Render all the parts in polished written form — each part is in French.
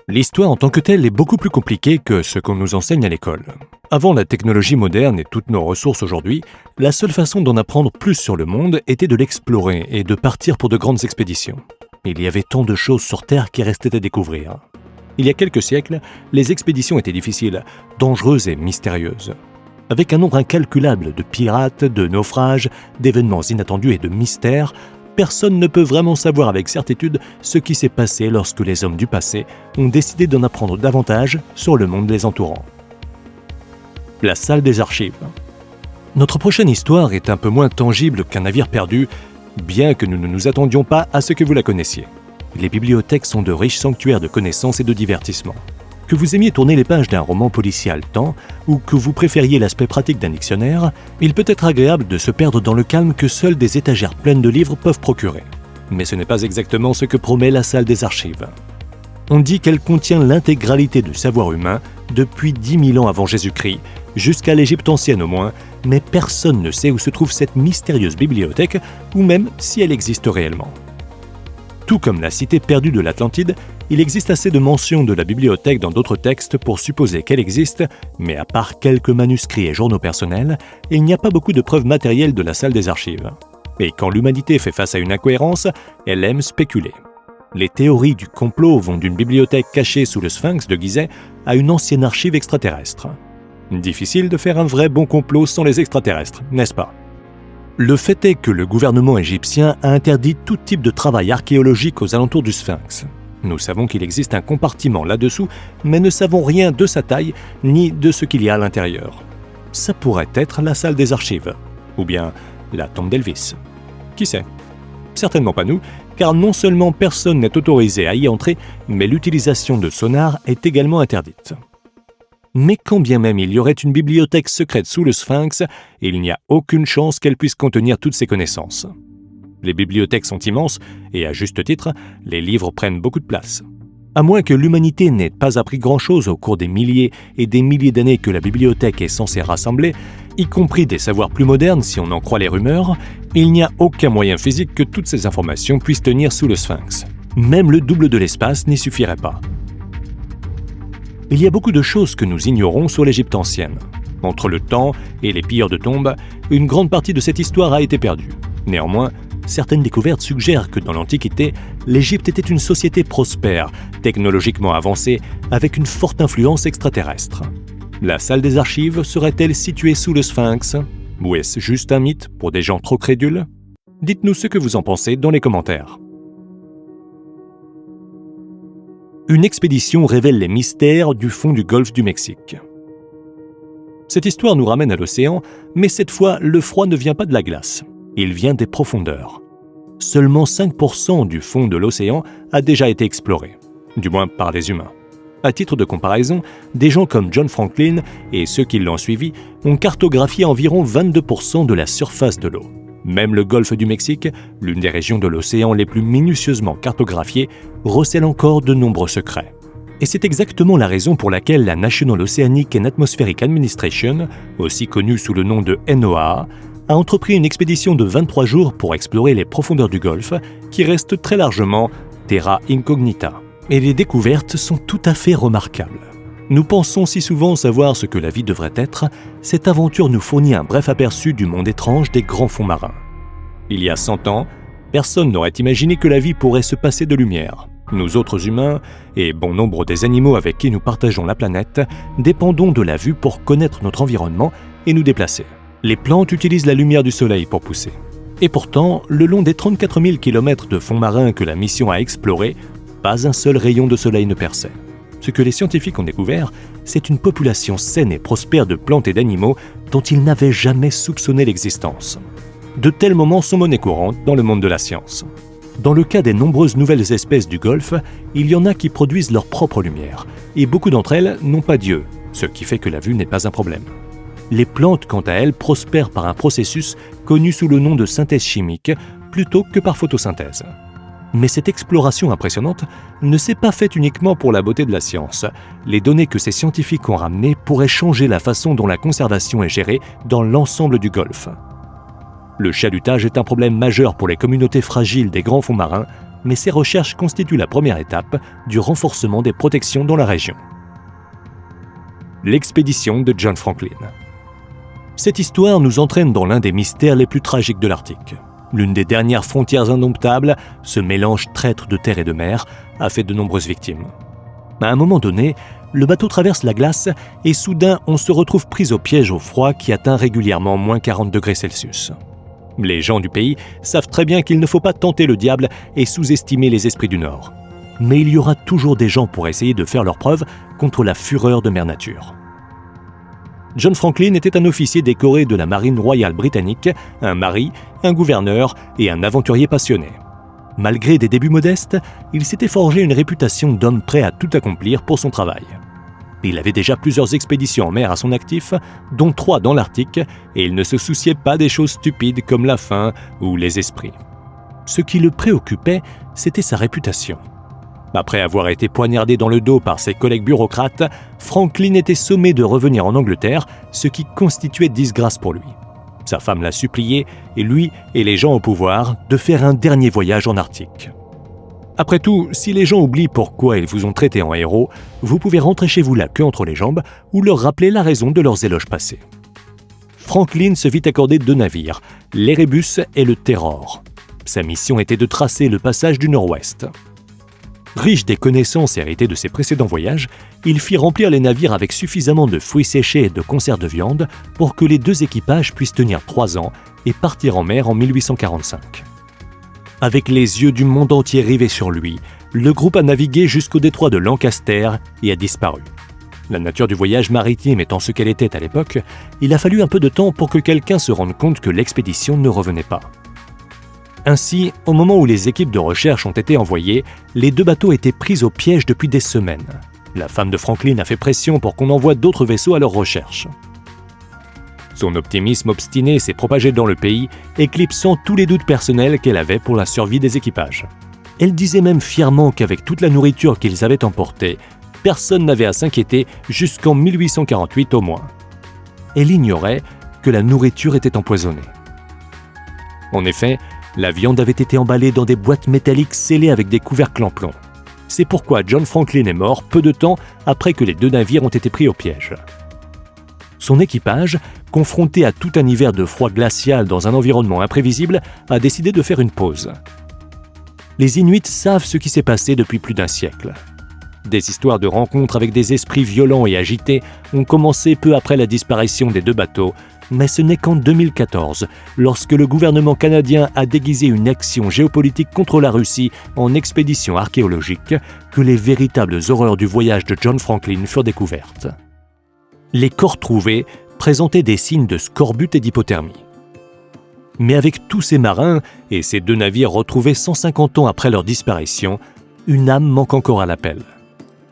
L'histoire en tant que telle est beaucoup plus compliquée que ce qu'on nous enseigne à l'école. Avant la technologie moderne et toutes nos ressources aujourd'hui, la seule façon d'en apprendre plus sur le monde était de l'explorer et de partir pour de grandes expéditions. Il y avait tant de choses sur Terre qui restaient à découvrir. Il y a quelques siècles, les expéditions étaient difficiles, dangereuses et mystérieuses. Avec un nombre incalculable de pirates, de naufrages, d'événements inattendus et de mystères, personne ne peut vraiment savoir avec certitude ce qui s'est passé lorsque les hommes du passé ont décidé d'en apprendre davantage sur le monde les entourant. La salle des archives. Notre prochaine histoire est un peu moins tangible qu'un navire perdu, bien que nous ne nous attendions pas à ce que vous la connaissiez. Les bibliothèques sont de riches sanctuaires de connaissances et de divertissement. Que vous aimiez tourner les pages d'un roman policier haletant ou que vous préfériez l'aspect pratique d'un dictionnaire, il peut être agréable de se perdre dans le calme que seules des étagères pleines de livres peuvent procurer. Mais ce n'est pas exactement ce que promet la salle des archives. On dit qu'elle contient l'intégralité du savoir humain depuis 10 000 ans avant Jésus-Christ, jusqu'à l'Égypte ancienne au moins, mais personne ne sait où se trouve cette mystérieuse bibliothèque ou même si elle existe réellement. Tout comme la cité perdue de l'Atlantide, il existe assez de mentions de la bibliothèque dans d'autres textes pour supposer qu'elle existe, mais à part quelques manuscrits et journaux personnels, il n'y a pas beaucoup de preuves matérielles de la salle des archives. Et quand l'humanité fait face à une incohérence, elle aime spéculer. Les théories du complot vont d'une bibliothèque cachée sous le Sphinx de Gizeh à une ancienne archive extraterrestre. Difficile de faire un vrai bon complot sans les extraterrestres, n'est-ce pas ? Le fait est que le gouvernement égyptien a interdit tout type de travail archéologique aux alentours du Sphinx. Nous savons qu'il existe un compartiment là-dessous, mais ne savons rien de sa taille ni de ce qu'il y a à l'intérieur. Ça pourrait être la salle des archives, ou bien la tombe d'Elvis. Qui sait ? Certainement pas nous, car non seulement personne n'est autorisé à y entrer, mais l'utilisation de sonar est également interdite. Mais quand bien même il y aurait une bibliothèque secrète sous le Sphinx, il n'y a aucune chance qu'elle puisse contenir toutes ces connaissances. Les bibliothèques sont immenses, et à juste titre, les livres prennent beaucoup de place. À moins que l'humanité n'ait pas appris grand-chose au cours des milliers et des milliers d'années que la bibliothèque est censée rassembler, y compris des savoirs plus modernes si on en croit les rumeurs, il n'y a aucun moyen physique que toutes ces informations puissent tenir sous le Sphinx. Même le double de l'espace n'y suffirait pas. Il y a beaucoup de choses que nous ignorons sur l'Égypte ancienne. Entre le temps et les pilleurs de tombes, une grande partie de cette histoire a été perdue. Néanmoins, certaines découvertes suggèrent que dans l'Antiquité, l'Égypte était une société prospère, technologiquement avancée, avec une forte influence extraterrestre. La salle des archives serait-elle située sous le Sphinx ? Ou est-ce juste un mythe pour des gens trop crédules ? Dites-nous ce que vous en pensez dans les commentaires. Une expédition révèle les mystères du fond du golfe du Mexique. Cette histoire nous ramène à l'océan, mais cette fois, le froid ne vient pas de la glace. Il vient des profondeurs. Seulement 5% du fond de l'océan a déjà été exploré, du moins par les humains. À titre de comparaison, des gens comme John Franklin et ceux qui l'ont suivi ont cartographié environ 22% de la surface de l'eau. Même le golfe du Mexique, l'une des régions de l'océan les plus minutieusement cartographiées, recèle encore de nombreux secrets. Et c'est exactement la raison pour laquelle la National Oceanic and Atmospheric Administration, aussi connue sous le nom de NOAA, a entrepris une expédition de 23 jours pour explorer les profondeurs du golfe, qui restent très largement terra incognita. Et les découvertes sont tout à fait remarquables. Nous pensons si souvent savoir ce que la vie devrait être, cette aventure nous fournit un bref aperçu du monde étrange des grands fonds marins. Il y a 100 ans, personne n'aurait imaginé que la vie pourrait se passer de lumière. Nous autres humains, et bon nombre des animaux avec qui nous partageons la planète, dépendons de la vue pour connaître notre environnement et nous déplacer. Les plantes utilisent la lumière du soleil pour pousser. Et pourtant, le long des 34 000 km de fonds marins que la mission a explorés, pas un seul rayon de soleil ne perçait. Ce que les scientifiques ont découvert, c'est une population saine et prospère de plantes et d'animaux dont ils n'avaient jamais soupçonné l'existence. De tels moments sont monnaie courante dans le monde de la science. Dans le cas des nombreuses nouvelles espèces du Golfe, il y en a qui produisent leur propre lumière, et beaucoup d'entre elles n'ont pas d'yeux, ce qui fait que la vue n'est pas un problème. Les plantes, quant à elles, prospèrent par un processus connu sous le nom de synthèse chimique, plutôt que par photosynthèse. Mais cette exploration impressionnante ne s'est pas faite uniquement pour la beauté de la science. Les données que ces scientifiques ont ramenées pourraient changer la façon dont la conservation est gérée dans l'ensemble du Golfe. Le chalutage est un problème majeur pour les communautés fragiles des grands fonds marins, mais ces recherches constituent la première étape du renforcement des protections dans la région. L'expédition de John Franklin. Cette histoire nous entraîne dans l'un des mystères les plus tragiques de l'Arctique. L'une des dernières frontières indomptables, ce mélange traître de terre et de mer, a fait de nombreuses victimes. À un moment donné, le bateau traverse la glace et soudain on se retrouve pris au piège au froid qui atteint régulièrement moins 40 degrés Celsius. Les gens du pays savent très bien qu'il ne faut pas tenter le diable et sous-estimer les esprits du Nord. Mais il y aura toujours des gens pour essayer de faire leurs preuves contre la fureur de Mère Nature. John Franklin était un officier décoré de la Marine royale britannique, un mari, un gouverneur et un aventurier passionné. Malgré des débuts modestes, il s'était forgé une réputation d'homme prêt à tout accomplir pour son travail. Il avait déjà plusieurs expéditions en mer à son actif, dont 3 dans l'Arctique, et il ne se souciait pas des choses stupides comme la faim ou les esprits. Ce qui le préoccupait, c'était sa réputation. Après avoir été poignardé dans le dos par ses collègues bureaucrates, Franklin était sommé de revenir en Angleterre, ce qui constituait disgrâce pour lui. Sa femme l'a supplié, et lui et les gens au pouvoir, de faire un dernier voyage en Arctique. Après tout, si les gens oublient pourquoi ils vous ont traité en héros, vous pouvez rentrer chez vous la queue entre les jambes ou leur rappeler la raison de leurs éloges passés. Franklin se vit accorder 2 navires, l'Erebus et le Terror. Sa mission était de tracer le passage du Nord-Ouest. Riche des connaissances héritées de ses précédents voyages, il fit remplir les navires avec suffisamment de fruits séchés et de conserves de viande pour que les 2 équipages puissent tenir 3 ans et partir en mer en 1845. Avec les yeux du monde entier rivés sur lui, le groupe a navigué jusqu'au détroit de Lancaster et a disparu. La nature du voyage maritime étant ce qu'elle était à l'époque, il a fallu un peu de temps pour que quelqu'un se rende compte que l'expédition ne revenait pas. Ainsi, au moment où les équipes de recherche ont été envoyées, les 2 bateaux étaient pris au piège depuis des semaines. La femme de Franklin a fait pression pour qu'on envoie d'autres vaisseaux à leur recherche. Son optimisme obstiné s'est propagé dans le pays, éclipsant tous les doutes personnels qu'elle avait pour la survie des équipages. Elle disait même fièrement qu'avec toute la nourriture qu'ils avaient emportée, personne n'avait à s'inquiéter jusqu'en 1848 au moins. Elle ignorait que la nourriture était empoisonnée. En effet, la viande avait été emballée dans des boîtes métalliques scellées avec des couvercles en plomb. C'est pourquoi John Franklin est mort peu de temps après que les 2 navires ont été pris au piège. Son équipage, confronté à tout un hiver de froid glacial dans un environnement imprévisible, a décidé de faire une pause. Les Inuits savent ce qui s'est passé depuis plus d'1 siècle. Des histoires de rencontres avec des esprits violents et agités ont commencé peu après la disparition des 2 bateaux, mais ce n'est qu'en 2014, lorsque le gouvernement canadien a déguisé une action géopolitique contre la Russie en expédition archéologique, que les véritables horreurs du voyage de John Franklin furent découvertes. Les corps trouvés présentaient des signes de scorbut et d'hypothermie. Mais avec tous ces marins et ces 2 navires retrouvés 150 ans après leur disparition, une âme manque encore à l'appel.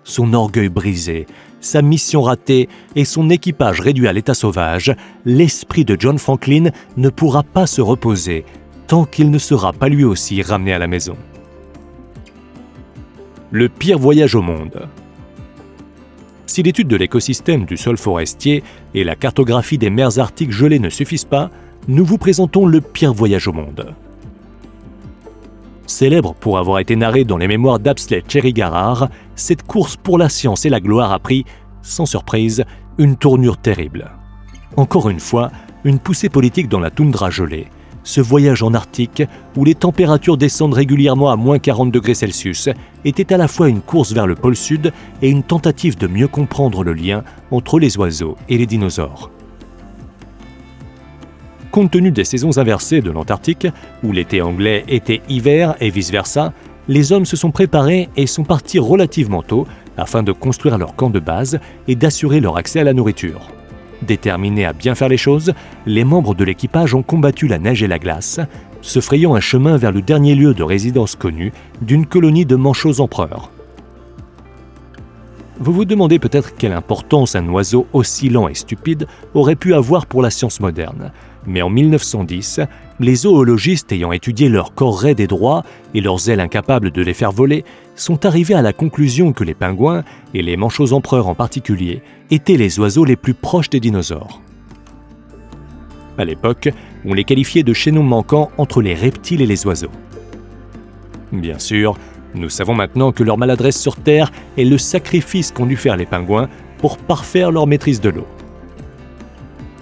Son orgueil brisé, sa mission ratée et son équipage réduit à l'état sauvage, l'esprit de John Franklin ne pourra pas se reposer tant qu'il ne sera pas lui aussi ramené à la maison. Le pire voyage au monde. Si l'étude de l'écosystème du sol forestier et la cartographie des mers arctiques gelées ne suffisent pas, nous vous présentons le pire voyage au monde. Célèbre pour avoir été narrée dans les mémoires d'Apsley Cherry-Garrard, cette course pour la science et la gloire a pris, sans surprise, une tournure terrible. Encore une fois, une poussée politique dans la toundra gelée. Ce voyage en Arctique, où les températures descendent régulièrement à moins 40 degrés Celsius, était à la fois une course vers le pôle sud et une tentative de mieux comprendre le lien entre les oiseaux et les dinosaures. Compte tenu des saisons inversées de l'Antarctique, où l'été anglais était hiver et vice-versa, les hommes se sont préparés et sont partis relativement tôt afin de construire leur camp de base et d'assurer leur accès à la nourriture. Déterminés à bien faire les choses, les membres de l'équipage ont combattu la neige et la glace, se frayant un chemin vers le dernier lieu de résidence connu d'une colonie de manchots empereurs. Vous vous demandez peut-être quelle importance un oiseau aussi lent et stupide aurait pu avoir pour la science moderne. Mais en 1910, les zoologistes ayant étudié leur corps raide et droit et leurs ailes incapables de les faire voler, sont arrivés à la conclusion que les pingouins, et les manchots empereurs en particulier, étaient les oiseaux les plus proches des dinosaures. À l'époque, on les qualifiait de chaînons manquants entre les reptiles et les oiseaux. Bien sûr, nous savons maintenant que leur maladresse sur Terre est le sacrifice qu'ont dû faire les pingouins pour parfaire leur maîtrise de l'eau.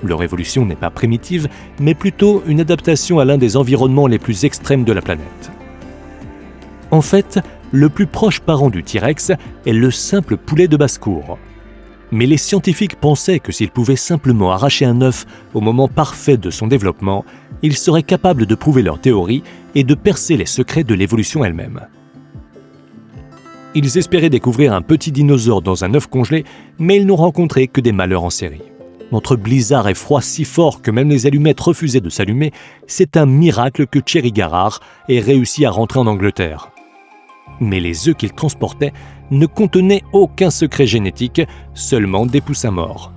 Leur évolution n'est pas primitive, mais plutôt une adaptation à l'un des environnements les plus extrêmes de la planète. En fait, le plus proche parent du T-Rex est le simple poulet de basse-cour. Mais les scientifiques pensaient que s'ils pouvaient simplement arracher un œuf au moment parfait de son développement, ils seraient capables de prouver leur théorie et de percer les secrets de l'évolution elle-même. Ils espéraient découvrir un petit dinosaure dans un œuf congelé, mais ils n'ont rencontré que des malheurs en série. Entre blizzard et froid si fort que même les allumettes refusaient de s'allumer, c'est un miracle que Thierry Garrard ait réussi à rentrer en Angleterre. Mais les œufs qu'il transportait ne contenaient aucun secret génétique, seulement des poussins morts.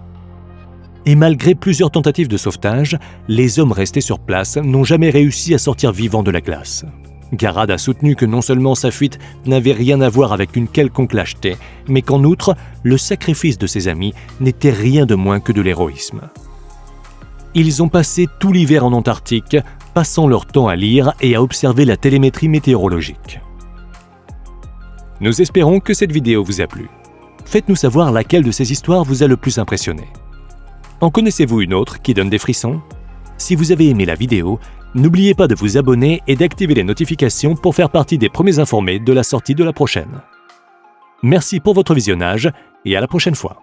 Et malgré plusieurs tentatives de sauvetage, les hommes restés sur place n'ont jamais réussi à sortir vivants de la glace. Garrard a soutenu que non seulement sa fuite n'avait rien à voir avec une quelconque lâcheté, mais qu'en outre, le sacrifice de ses amis n'était rien de moins que de l'héroïsme. Ils ont passé tout l'hiver en Antarctique, passant leur temps à lire et à observer la télémétrie météorologique. Nous espérons que cette vidéo vous a plu. Faites-nous savoir laquelle de ces histoires vous a le plus impressionné. En connaissez-vous une autre qui donne des frissons? Si vous avez aimé la vidéo, n'oubliez pas de vous abonner et d'activer les notifications pour faire partie des premiers informés de la sortie de la prochaine. Merci pour votre visionnage et à la prochaine fois.